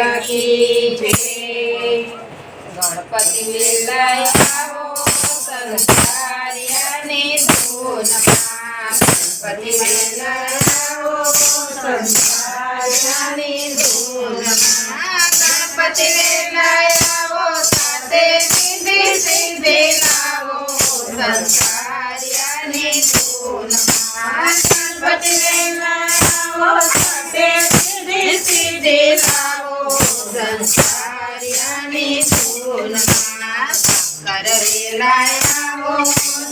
की जय। गणपति वेलायावो संसारियाने धूनमा। गणपति वेलायावो संसारियाने धूनमा। गणपति वेलायावो साथे सिद्धि सिद्धि लावो संसारियाने धूनमा। गणपति वेलायावो साथे सिद्धि सिद्धि लावो संसारियाने धूनमा। शंकर वेलायावो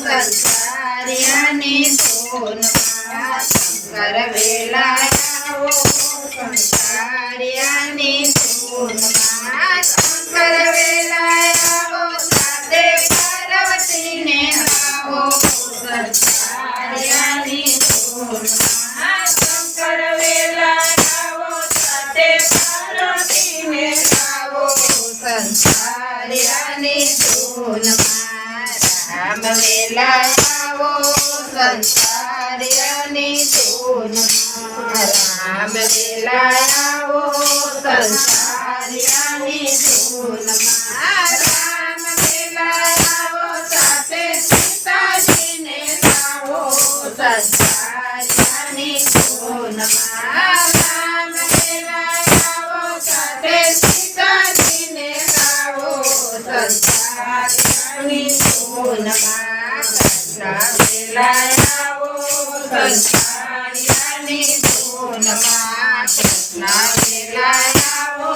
संसारियाने धूनमा। शंकर वेलायावो संसारियाने धूनमा। शंकर वेलायावो साथे पार्वती ने लावो संसारियाने धूनमा। शंकर वेलायावो साथे पार्वती ने लावो संसारियाने धूनमा। राम वेलायावो संसारियाने धूनमा। राम वेलायावो संसारियाने धूनमा। राम वेलायावो साथे सीताजी ने लावो संसारियाने धूनमा। राम वेलायावो साथे सीताजी ने लावो संसारियाने धूनमा। कृष्ण वेलायावो संसारियाने धूनमा। कृष्ण वेलायावो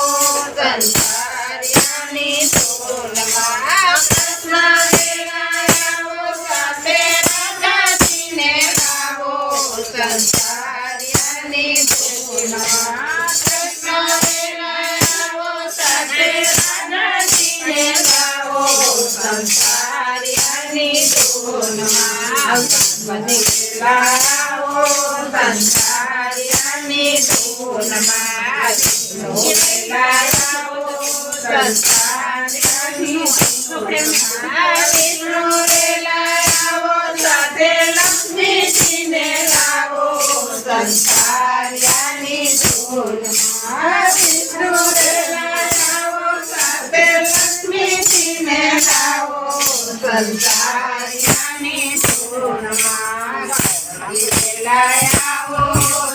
संसारियाने धूनमा। कृष्ण वेलायावो साथे राजाजी ने लावो संसारियाने धूनमा। कृष्ण वेलायावो साथे राजाजी ने लावो संसारियाने धूनमा। गणपति वेलायावो संसारियाने धूनमा। विष्णु वेलायावो संसारियाने धूनमा। विष्णु वेलायावो साथे लक्ष्मीजी ने लावो संसारियाने धूनमा। विष्णु वेलायावो साथे लक्ष्मीजी ने लावो संसारियाने धूनमा। गणपति वेलायावो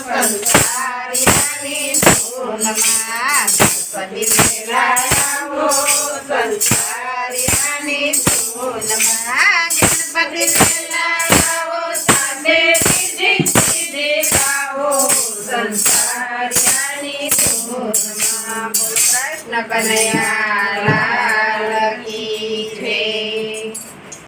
संसारियाने धूनमा। गणपति वेलायावो संसारियाने धूनमा। गणपति वेलायावो साथे सिद्धि सिद्धि लावो संसारियाने धूनमा। कृष्ण कन्हैया